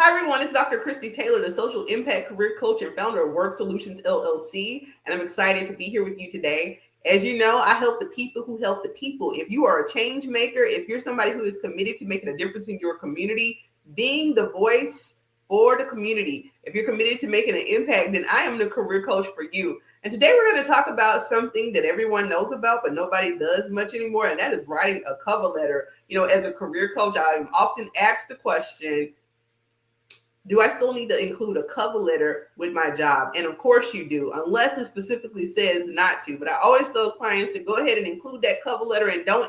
Hi, everyone. It's Dr. Kristy Taylor, the social impact career coach and founder of Work Solutions LLC. And I'm excited to be here with you today. As you know, I help the people who help the people. If you are a change maker, if you're somebody who is committed to making a difference in your community, being the voice for the community, if you're committed to making an impact, then I am the career coach for you. And today we're going to talk about something that everyone knows about, but nobody does much anymore. And that is writing a cover letter. You know, as a career coach, I'm often asked the question, do I still need to include a cover letter with my job? And of course you do, unless it specifically says not to. But I always tell clients to go ahead and include that cover letter and don't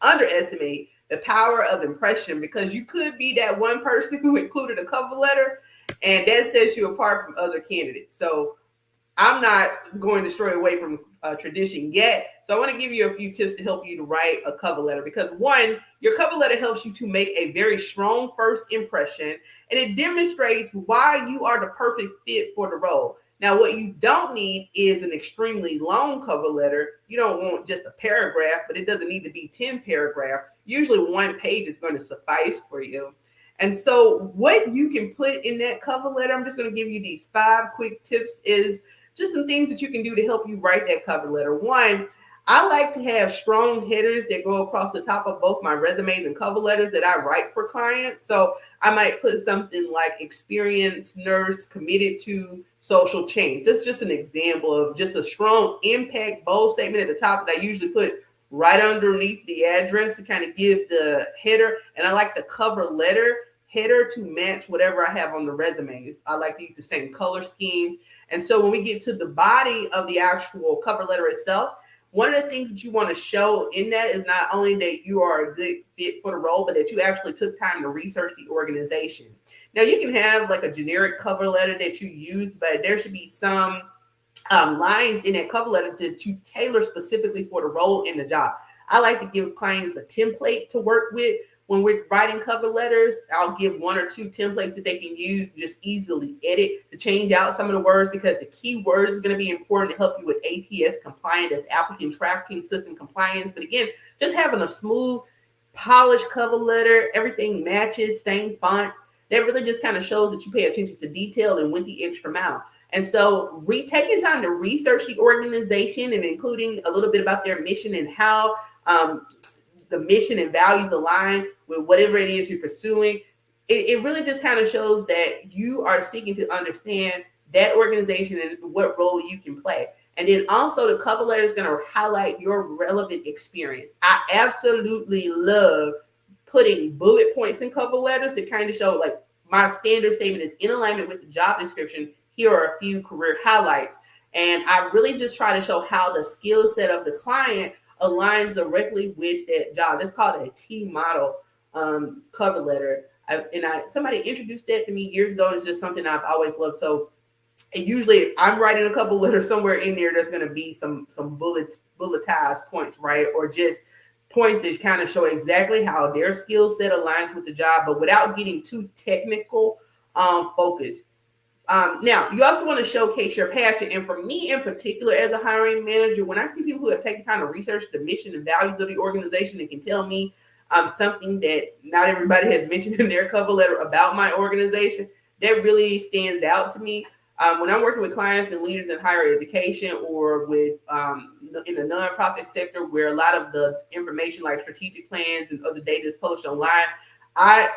underestimate the power of impression, because you could be that one person who included a cover letter and that sets you apart from other candidates. So I'm not going to stray away from tradition yet. So I want to give you a few tips to help you to write a cover letter, because one, your cover letter helps you to make a very strong first impression, and it demonstrates why you are the perfect fit for the role. Now, what you don't need is an extremely long cover letter. You don't want just a paragraph, but it doesn't need to be 10 paragraphs. Usually 1 page is going to suffice for you. And so what you can put in that cover letter, I'm just going to give you these 5 quick tips, is just some things that you can do to help you write that cover letter. One, I like to have strong headers that go across the top of both my resumes and cover letters that I write for clients. So I might put something like experienced nurse committed to social change. That's just an example of just a strong impact, bold statement at the top that I usually put right underneath the address to kind of give the header. And I like the cover letter header to match whatever I have on the resumes. I like to use the same color schemes. And so when we get to the body of the actual cover letter itself, one of the things that you want to show in that is not only that you are a good fit for the role, but that you actually took time to research the organization. Now, you can have like a generic cover letter that you use, but there should be some lines in that cover letter that you tailor specifically for the role in the job. I like to give clients a template to work with. When we're writing cover letters, I'll give 1 or 2 templates that they can use, just easily edit to change out some of the words, because the key words are going to be important to help you with ATS compliant, that's applicant tracking system compliance. But again, just having a smooth, polished cover letter, everything matches, same font, that really just kind of shows that you pay attention to detail and went the extra mile. And so taking time to research the organization and including a little bit about their mission and how the mission and values align with whatever it is you're pursuing, it really just kind of shows that you are seeking to understand that organization and what role you can play. And then also the cover letter is going to highlight your relevant experience. I absolutely love putting bullet points in cover letters to kind of show, like, my standard statement is in alignment with the job description. Here are a few career highlights. And I really just try to show how the skill set of the client aligns directly with that job. That's called a T model cover letter. Somebody introduced that to me years ago, and it's just something I've always loved. So usually I'm writing a couple letters somewhere in there, there's going to be some bulletized points, right? Or just points that kind of show exactly how their skill set aligns with the job, but without getting too technical focused. Now, you also want to showcase your passion. And for me in particular, as a hiring manager, when I see people who have taken time to research the mission and values of the organization and can tell me something that not everybody has mentioned in their cover letter about my organization, that really stands out to me. When I'm working with clients and leaders in higher education, or with in the nonprofit sector, where a lot of the information like strategic plans and other data is posted online, I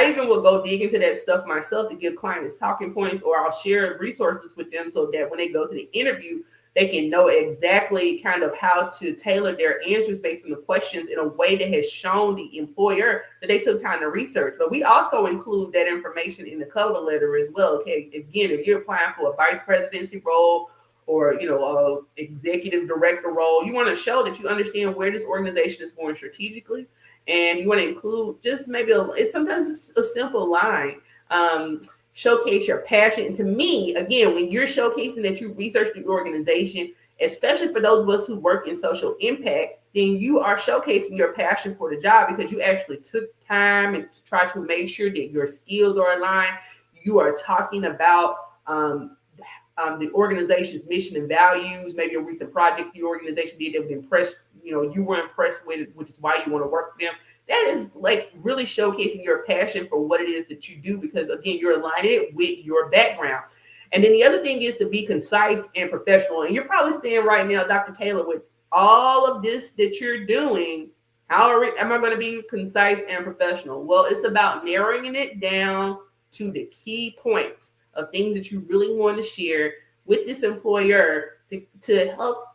even will go dig into that stuff myself to give clients talking points, or I'll share resources with them so that when they go to the interview, they can know exactly kind of how to tailor their answers based on the questions in a way that has shown the employer that they took time to research. But we also include that information in the cover letter as well. Okay, again, if you're applying for a vice presidency role, or a executive director role, you want to show that you understand where this organization is going strategically. And you want to include just maybe it's sometimes just a simple line. Showcase your passion. And to me, again, when you're showcasing that you research the organization, especially for those of us who work in social impact, then you are showcasing your passion for the job, because you actually took time and try to make sure that your skills are aligned. You are talking about the organization's mission and values, maybe a recent project the organization did that impressed, you were impressed with it, which is why you want to work for them. That is like really showcasing your passion for what it is that you do, because again, you're aligning it with your background. And then the other thing is to be concise and professional. And you're probably saying right now, Dr. Taylor, with all of this that you're doing, how am I going to be concise and professional? Well, it's about narrowing it down to the key points of things that you really want to share with this employer to help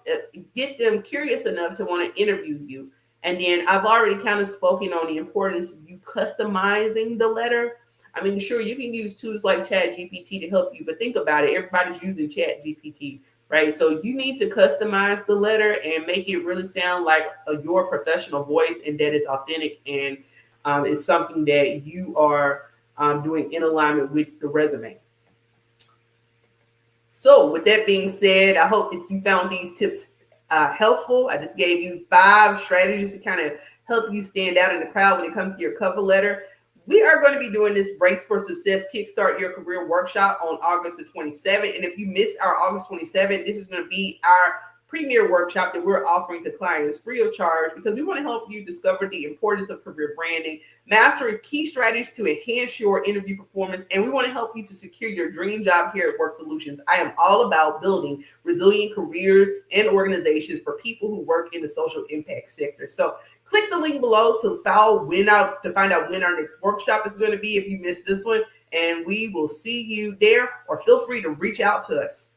get them curious enough to want to interview you. And then I've already kind of spoken on the importance of you customizing the letter. I mean, sure, you can use tools like ChatGPT to help you, but think about it. Everybody's using ChatGPT, right? So you need to customize the letter and make it really sound like your professional voice, and that is authentic, and it's something that you are doing in alignment with the resume. So with that being said, I hope that you found these tips helpful. I just gave you 5 strategies to kind of help you stand out in the crowd when it comes to your cover letter. We are going to be doing this Brace for Success Kickstart Your Career workshop on August the 27th. And if you missed our August 27th, this is going to be our premier workshop that we're offering to clients free of charge, because we want to help you discover the importance of career branding, master key strategies to enhance your interview performance, and we want to help you to secure your dream job here at Work Solutions. I am all about building resilient careers and organizations for people who work in the social impact sector. So click the link below to find out when our next workshop is going to be if you missed this one, and we will see you there, or feel free to reach out to us.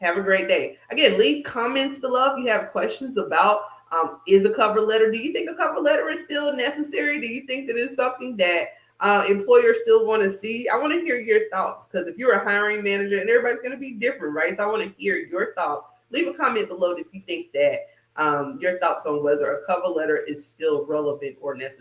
Have a great day. Again, leave comments below if you have questions about is a cover letter. Do you think a cover letter is still necessary? Do you think that it's something that employers still want to see? I want to hear your thoughts, because if you're a hiring manager, and everybody's going to be different, right? So I want to hear your thoughts. Leave a comment below if you think that your thoughts on whether a cover letter is still relevant or necessary.